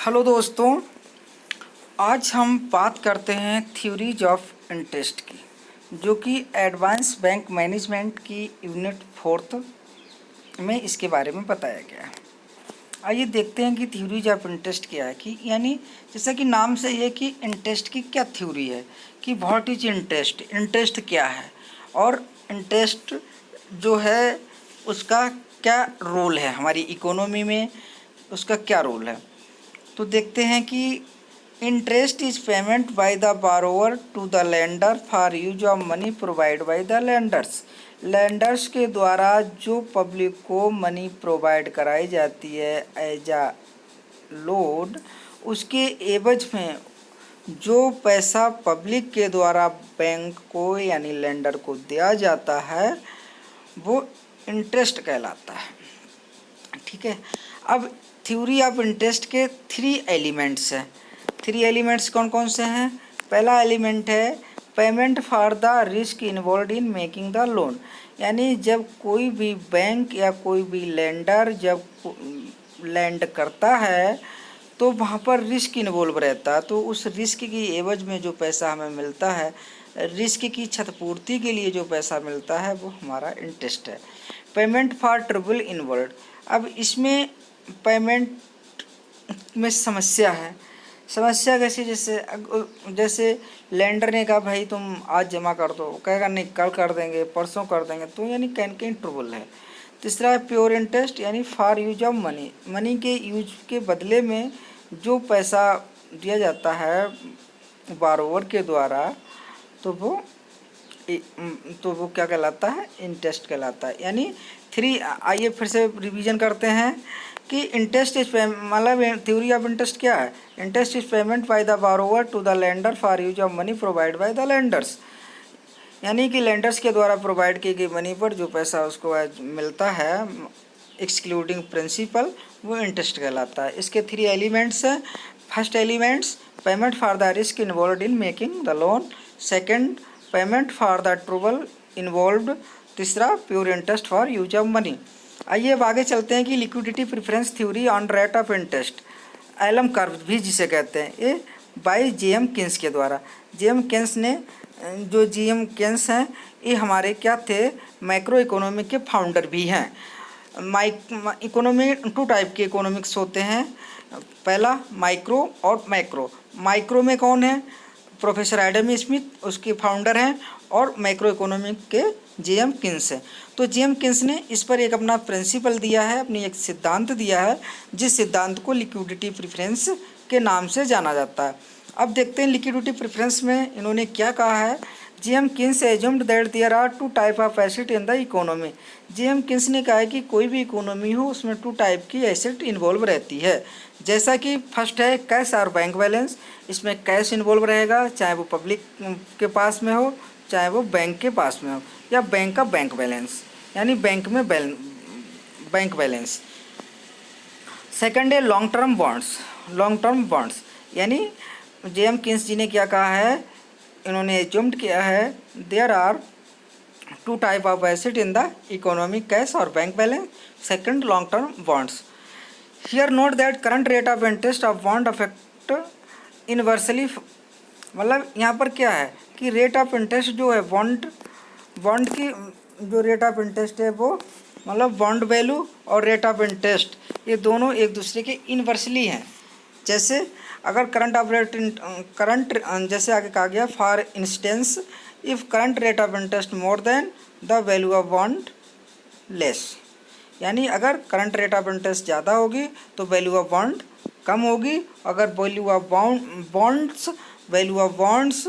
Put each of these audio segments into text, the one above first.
Hello दोस्तों, आज हम बात करते हैं थ्योरीज ऑफ इंटरेस्ट की, जो कि एडवांस बैंक मैनेजमेंट की यूनिट 4 में इसके बारे में बताया गया है। आइए देखते हैं कि थ्योरीज ऑफ इंटरेस्ट क्या है। कि यानी जैसा कि नाम से ये कि इंटरेस्ट की क्या थ्योरी है, कि व्हाट इज इंटरेस्ट, इंटरेस्ट क्या है और इंटरेस्ट जो है उसका क्या रोल है हमारी इकोनॉमी में, उसका क्या रोल है। तो देखते हैं कि interest is payment by the borrower to the lender for use of money provide by the lenders. Lenders के द्वारा जो पब्लिक को मनी प्रोवाइड कराई जाती है एज आ लोड, उसके एवज में जो पैसा पब्लिक के द्वारा बैंक को यानी लेंडर को दिया जाता है वो इंटरेस्ट कहलाता है। ठीक है। अब थ्योरी ऑफ इंटरेस्ट के 3 एलिमेंट्स हैं। 3 एलिमेंट्स कौन कौन से हैं? पहला एलिमेंट है payment for the risk involve in making the loan. यानी जब कोई भी बैंक या कोई भी लेंडर जब लैंड करता है तो वहाँ पर रिस्क इन्वॉल्व रहता है, तो उस रिस्क की एवज में जो पैसा हमें मिलता है, रिस्क की क्षतिपूर्ति के लिए जो पैसा मिलता है वो हमारा इंटरेस्ट है। Payment for trouble involve. अब इसमें पेमेंट में समस्या है। समस्या कैसी? जैसे लैंडर ने कहा भाई तुम आज जमा कर दो, कहेगा नहीं कल कर देंगे, परसों कर देंगे, तो यानी कहीं कहीं ट्रबल है। तीसरा है प्योर इंटरेस्ट, यानी for use of money. Money के यूज के बदले में जो पैसा दिया जाता है बारोवर के द्वारा, तो वो क्या कहलाता है? इंटरेस्ट कहलाता है। यानी 3। आइए फिर से रिवीजन करते हैं कि इंटरेस्ट इज मतलब थ्योरी ऑफ इंटरेस्ट क्या है? Interest is payment by the borrower to the lender for use of money provide by the lenders. यानी कि लेंडर्स के द्वारा प्रोवाइड की गई मनी पर जो पैसा उसको मिलता है एक्सक्लूडिंग प्रिंसिपल, वो इंटरेस्ट कहलाता है। इसके 3 एलिमेंट्स हैं। First elements payment for the risk involve in making the loan. Second payment for the trouble involve. तीसरा pure interest for use of money. आइए अब आगे चलते हैं कि liquidity preference theory on rate of interest, L M curve भी जिसे कहते हैं, ये बाय जेएम केन्स के द्वारा। जेएम केन्स ने, जो जेएम केन्स हैं ये हमारे क्या थे? मैक्रो इकोनॉमिक के फाउंडर भी हैं। इकोनॉमी 2 टाइप के इकोनॉमिक्स होते हैं, पहला माइक्रो और मैक्रो। माइक्रो में कौन है? प्रोफेसर एडम स्मिथ, उसके फाउंडर हैं, और मैक्रो इकोनॉमिक के जेएम किन्स हैं। तो जेएम किन्स ने इस पर एक अपना प्रिंसिपल दिया है, अपनी एक सिद्धांत दिया है, जिस सिद्धांत को लिक्विडिटी प्रेफरेंस के नाम से जाना जाता है। अब देखते हैं लिक्विडिटी प्रेफरेंस में इन्होंने क्या कहा है। JM Keynes assumed that there are 2 type of asset in the economy. JM Keynes ने कहा है कि कोई भी इकोनॉमी हो उसमें 2 टाइप की एसेट इन्वॉल्व रहती है। जैसा कि फर्स्ट है कैश और बैंक बैलेंस। इसमें कैश इन्वॉल्व रहेगा, चाहे वो पब्लिक के पास में हो चाहे वो बैंक के पास में हो, या बैंक का बैंक बैलेंस, यानी बैंक में बैंक बैलेंस। सेकंड है long term bonds. Long term bonds यानी जेएम किन्स जी ने क्या कहा है, इन्होंने एज्यूम्ड किया है there are 2 type of asset in the economy, cash और bank balance. Second long term bonds. Here note that current rate of interest of bond affect inversely. मतलब यहाँ पर क्या है कि रेट ऑफ इंटरेस्ट जो है बॉन्ड की जो रेट ऑफ इंटरेस्ट है वो मतलब बॉन्ड वैल्यू और रेट ऑफ इंटरेस्ट ये दोनों एक दूसरे के इनवर्सली हैं। जैसे अगर करंट जैसे आगे कहा गया for instance if current rate of interest more than the value of bond less. यानी अगर करंट रेट ऑफ इंटरेस्ट ज़्यादा होगी तो वैल्यू ऑफ बॉन्ड कम होगी, अगर वैल्यू ऑफ बॉन्ड्स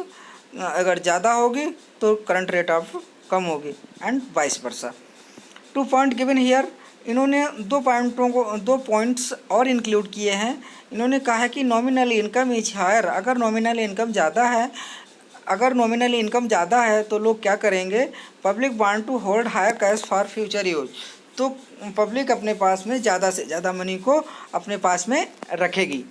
अगर ज़्यादा होगी तो करंट रेट ऑफ कम होगी, and vice versa. 2 point given here. इन्होंने 2 पॉइंट्स और इंक्लूड किए हैं। इन्होंने कहा है कि नॉमिनल इनकम इज हायर। अगर नॉमिनल इनकम ज़्यादा है तो लोग क्या करेंगे? Public want to hold higher cash for future use. तो पब्लिक अपने पास में ज़्यादा से ज़्यादा मनी को अपने पास में रखेगी।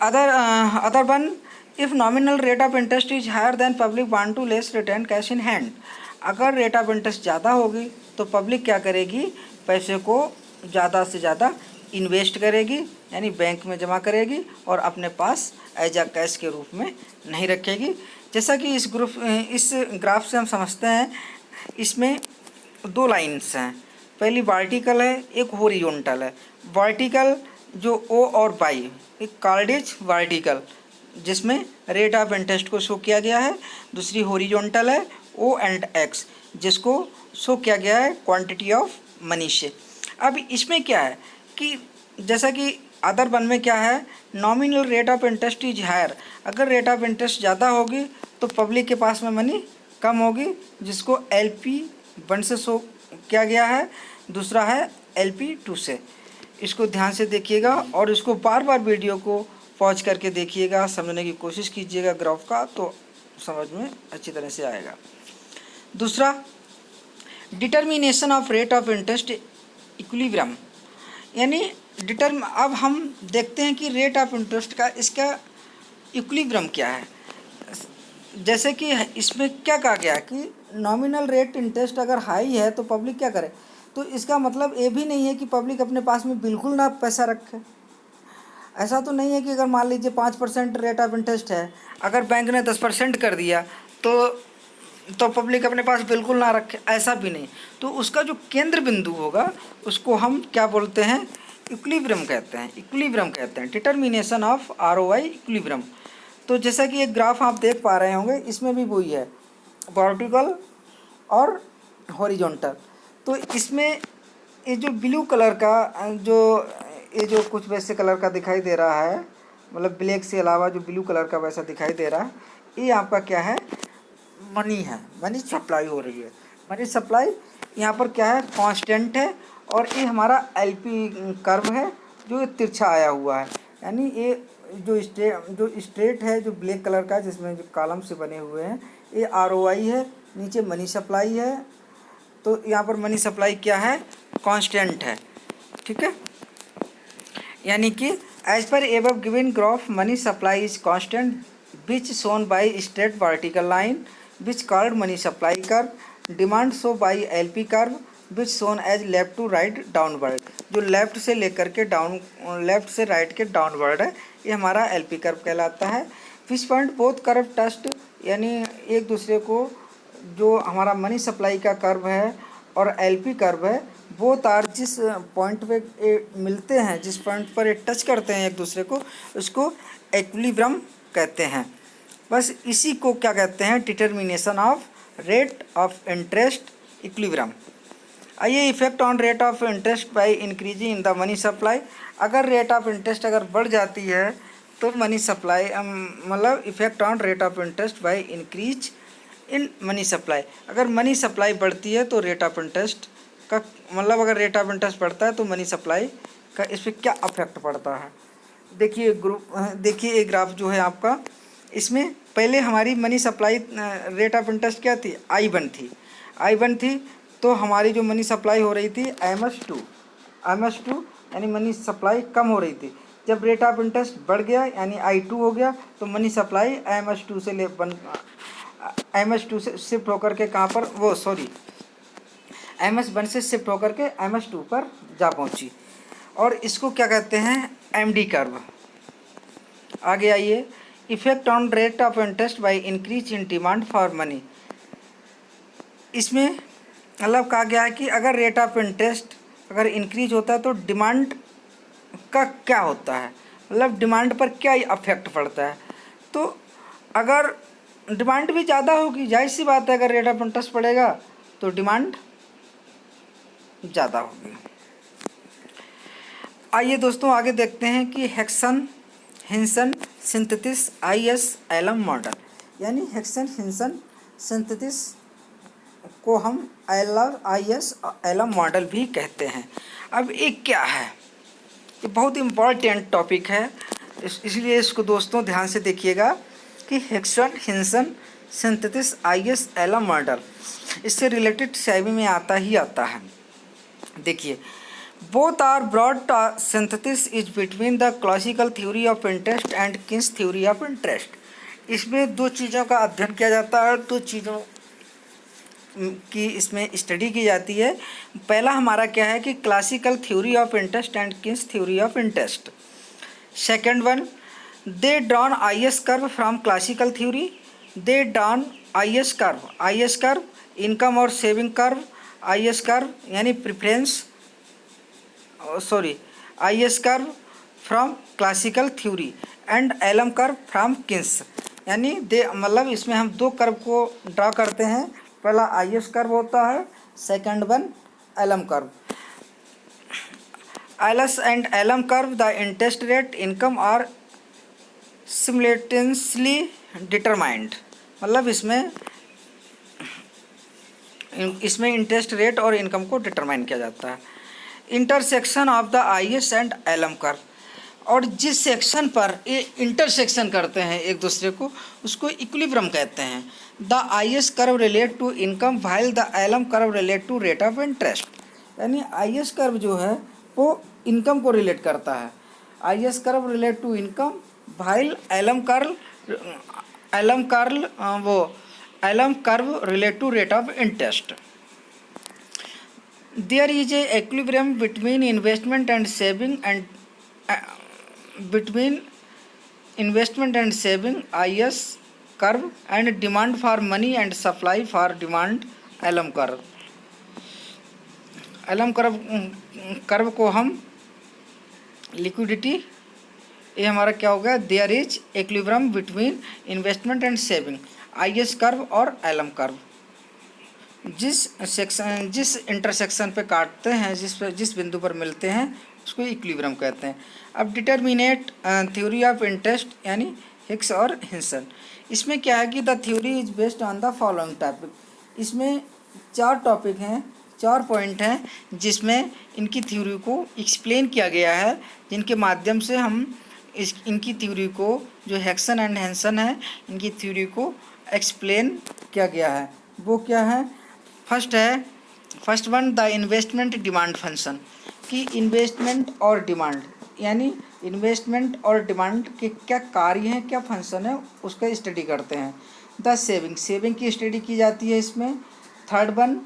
Other one if nominal rate of interest is higher than public want to less retain cash in hand. अगर रेट ऑफ इंटरेस्ट ज़्यादा होगी तो पब्लिक क्या करेगी? पैसे को ज़्यादा से ज़्यादा इन्वेस्ट करेगी यानी बैंक में जमा करेगी और अपने पास एज अ कैश के रूप में नहीं रखेगी। जैसा कि इस ग्राफ से हम समझते हैं, इसमें दो लाइन्स हैं, पहली वर्टिकल है, एक हॉरिजॉन्टल है। वर्टिकल जो ओ और बाई, एक कार्डिज वर्टिकल जिसमें रेट ऑफ इंटरेस्ट को शो किया गया है, दूसरी हॉरिजॉन्टल है ओ एंड एक्स जिसको शो किया गया है क्वांटिटी ऑफ मनी से। अब इसमें क्या है कि जैसा कि अदर वन में क्या है, nominal rate of interest is higher, अगर रेट ऑफ इंटरेस्ट ज़्यादा होगी तो पब्लिक के पास में मनी कम होगी, जिसको LP1 से शो किया गया है, दूसरा है LP2 से। इसको ध्यान से देखिएगा और इसको बार बार वीडियो को पॉज करके देखिएगा, समझने की कोशिश कीजिएगा ग्राफ का, तो समझ में अच्छी तरह से आएगा। दूसरा, determination of rate of interest equilibrium, यानी अब हम देखते हैं कि रेट ऑफ इंटरेस्ट का इसका इक्विलिब्रियम क्या है। जैसे कि इसमें क्या कहा गया कि नॉमिनल रेट इंटरेस्ट अगर हाई है तो पब्लिक क्या करे, तो इसका मतलब ये भी नहीं है कि पब्लिक अपने पास में बिल्कुल ना पैसा रखे। ऐसा तो नहीं है कि अगर मान लीजिए 5% रेट ऑफ इंटरेस्ट है, अगर बैंक ने 10% कर दिया तो पब्लिक अपने पास बिल्कुल ना रखे, ऐसा भी नहीं। तो उसका जो केंद्र बिंदु होगा उसको हम क्या बोलते हैं, इक्विलिब्रियम कहते हैं। इक्विलिब्रियम कहते हैं, डिटर्मिनेशन ऑफ ROI इक्विलिब्रियम। तो जैसा कि एक ग्राफ आप देख पा रहे होंगे, इसमें भी वही है, वर्टिकल और हॉरिजॉन्टल। तो इसमें ये जो ब्लू कलर का ये जो कुछ वैसे कलर का दिखाई दे रहा है, मतलब ब्लैक से अलावा जो ब्लू कलर का वैसा दिखाई दे रहा है, ये आपका क्या है, मनी है, मनी सप्लाई हो रही है। मनी सप्लाई यहाँ पर क्या है, कांस्टेंट है, और ये हमारा LP कर्व है जो तिरछा आया हुआ है, यानी ये जो स्ट्रेट है, जो ब्लैक कलर का जिसमें जो कॉलम से बने हुए हैं, ये ROI है, नीचे मनी सप्लाई है। तो यहाँ पर मनी सप्लाई क्या है, कांस्टेंट है, ठीक है। यानी कि एज पर above given graph money supply is constant which shown by straight vertical line which called money supply curve, demand show by LP curve which shown as left to right downward, जो left से लेकर के left से right के downward है, ये हमारा LP curve कहलाता है। विच पॉइंट बोथ कर्व टस्ट, यानी एक दूसरे को जो हमारा मनी सप्लाई का कर्व है और LP कर्व है, बोथ आर, जिस पॉइंट पे मिलते हैं, जिस पॉइंट पर ये टच करते हैं एक दूसरे को, उसको इक्विलिब्रियम कहते हैं। बस इसी को क्या कहते हैं, determination of rate of interest equilibrium. आइए, effect on rate of interest by increasing in the money supply, अगर रेट ऑफ इंटरेस्ट अगर बढ़ जाती है तो मनी सप्लाई, मतलब effect on rate of interest by increase in money supply, अगर money supply बढ़ती है तो रेट ऑफ इंटरेस्ट का मतलब, अगर रेट ऑफ इंटरेस्ट बढ़ता है तो मनी सप्लाई का इस पर क्या अफेक्ट पड़ता है। देखिए एक ग्राफ जो है आपका, इसमें पहले हमारी money supply rate of interest क्या थी, I1 थी, तो हमारी जो मनी सप्लाई हो रही थी MS2 यानी मनी सप्लाई कम हो रही थी। जब रेट ऑफ इंटरेस्ट बढ़ गया यानी I2 हो गया, तो मनी सप्लाई MS2 से शिफ्ट होकर के कहाँ पर, MS1 से शिफ्ट होकर के MS2 पर जा पहुँची, और इसको क्या कहते हैं, MD कर्व। आगे आइए, effect on rate of interest by increase in demand for money, इसमें मतलब कहा गया है कि अगर रेट ऑफ इंटरेस्ट अगर इंक्रीज होता है तो डिमांड का क्या होता है, मतलब डिमांड पर क्या अफेक्ट पड़ता है। तो अगर डिमांड भी ज़्यादा होगी, जाहिर सी बात है, अगर रेट ऑफ इंटरेस्ट बढ़ेगा तो डिमांड ज़्यादा होगी। आइए दोस्तों आगे देखते हैं कि Hansen synthesis IS LM model, यानी हिंसन सिंथेसिस को हम IS एलम मॉडल भी कहते हैं। अब ये क्या है, ये बहुत इम्पॉर्टेंट टॉपिक है, इसलिए इसको दोस्तों ध्यान से देखिएगा कि Hansen synthesis IS LM model, इससे रिलेटेड CIB में आता है। देखिए, both are broad synthesis is between the classical theory of interest and Keynes theory of interest. इसमें दो चीज़ों का अध्ययन किया जाता है, दो चीज़ों की इसमें स्टडी की जाती है। पहला हमारा क्या है कि classical theory of interest and Keynes theory of interest. Second one, they drawn I S curve from classical theory. They drawn I S curve income और saving curve, I S curve यानी preference I S curve from classical theory and alum curve from Keynes, यानी they मतलब इसमें हम दो curve को draw करते हैं। पहला आई एस कर्व होता है, second one L M curve. I S and alum curve the interest rate income are simultaneously determined, मतलब इसमें इंटरेस्ट रेट और इनकम को डिटरमाइन किया जाता है। Intersection of the I S and alum curve, और जिस सेक्शन पर ये इंटरसेक्शन करते हैं एक दूसरे को उसको इक्विलिब्रियम कहते हैं। The I S curve relate to income while the LM curve relate to rate of interest, यानी आई एस कर्व जो है वो इनकम को रिलेट करता है। I S curve relate to income while LM curve relate to rate of interest. There is a equilibrium between investment and saving IS curve and demand for money and supply for demand LM curve को हम liquidity, ये हमारा क्या होगा, there is equilibrium between investment and saving IS curve और LM curve जिस intersection पे काटते हैं, जिस बिंदु पर मिलते हैं उसको इक्विलिब्रियम कहते हैं। अब डिटरमिनेट थ्योरी ऑफ इंटरेस्ट यानी हिक्स और हिंसन, इसमें क्या है कि the theory is based on the following topic. इसमें 4 टॉपिक हैं, 4 पॉइंट हैं जिसमें इनकी थ्योरी को एक्सप्लेन किया गया है, जिनके माध्यम से हम इनकी थ्योरी को, जो हिक्सन एंड हिंसन है, इनकी थ्योरी को एक्सप्लेन किया गया है। वो क्या है, first one the investment demand function, कि इन्वेस्टमेंट और डिमांड यानी इन्वेस्टमेंट और डिमांड के क्या कार्य हैं, क्या फंक्शन है, उसका स्टडी करते हैं। द सेविंग की स्टडी की जाती है इसमें। Third one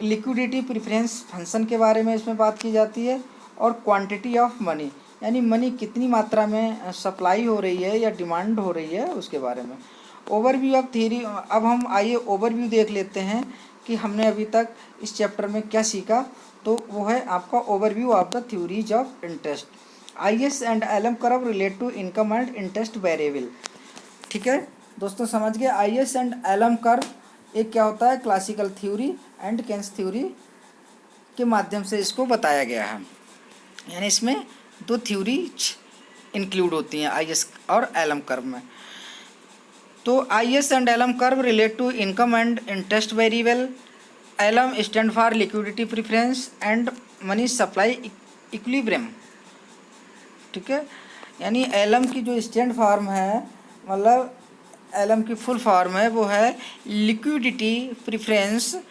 liquidity preference function के बारे में इसमें बात की जाती है। और क्वांटिटी ऑफ मनी, यानी मनी कितनी मात्रा में सप्लाई हो रही है या डिमांड हो रही है उसके बारे में। ओवरव्यू ऑफ थ्योरी, अब हम आइए ओवरव्यू देख लेते हैं कि हमने अभी तक इस चैप्टर में क्या सीखा। तो वो है आपका overview of the theories of interest. I S and alum curve relate to income and interest variable. ठीक है दोस्तों, समझ गए। I S and alum curve एक क्या होता है, classical theory and Keynes theory के माध्यम से इसको बताया गया है, यानी इसमें 2 थ्योरीज इंक्लूड होती हैं आई एस और एलम कर्व में। तो I S and alum curve relate to income and interest variable. LM stand for liquidity preference and money supply equilibrium. ठीक है, यानी एलम की जो स्टैंड फॉर्म है, मतलब एलम की फुल फॉर्म है, वो है liquidity preference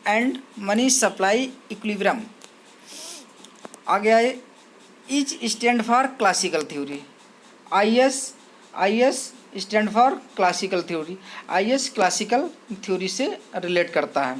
and money supply equilibrium. आगे आए, each stand for classical theory. I S stand for classical theory, I S classical theory से रिलेट करता है।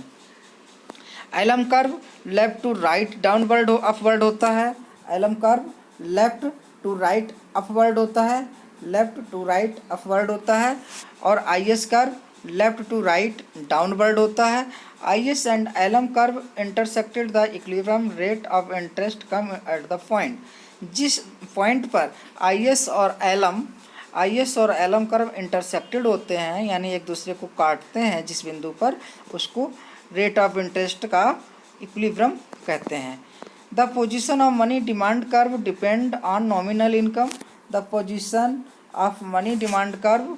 LM curve left to right downward upward होता है। LM curve left to right upward होता है, left to right upward होता है। और I S curve left to right downward होता है। I S and alum curve intersected the equilibrium rate of interest come at the point, जिस point पर आई S और एलम कर्व इंटरसेक्टेड होते हैं, यानी एक दूसरे को काटते हैं जिस बिंदु पर, उसको रेट ऑफ इंटरेस्ट का इक्विलिब्रियम कहते हैं। The position of money demand curve depend on nominal income. The position of money demand curve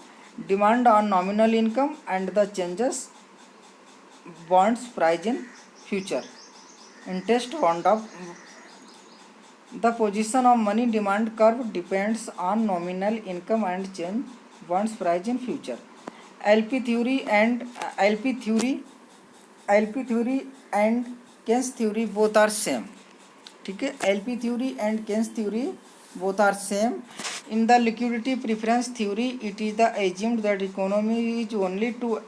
demand on nominal income and the changes bonds price in future interest bond of. The position of money demand curve depends on nominal income and change bonds price in future. LP theory and Keynes theory both are same. ठीक है, LP theory and Keynes theory both are same. In the liquidity preference theory, it is the assumed that economy is only to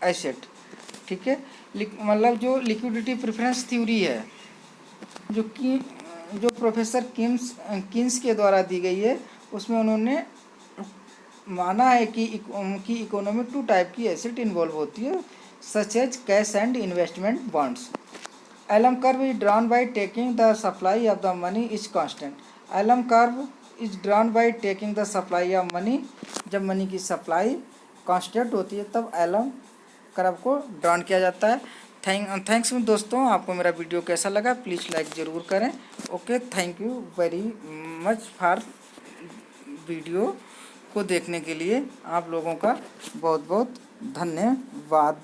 asset. ठीक है, मतलब जो liquidity preference theory है जो professor Keynes के द्वारा दी गई है, उसमें उन्होंने माना है कि इकोनॉमिक टू टाइप की एसेट इन्वॉल्व होती है, such as cash and investment bonds. LM curve is drawn by taking the supply of the money is constant. LM curve is drawn by taking the supply of money. जब money की supply constant होती है तब alum curve को drawn किया जाता है। Thanks दोस्तों, आपको मेरा वीडियो कैसा लगा प्लीज़ लाइक ज़रूर करें। Okay, thank you very much for video को देखने के लिए आप लोगों का बहुत बहुत धन्यवाद।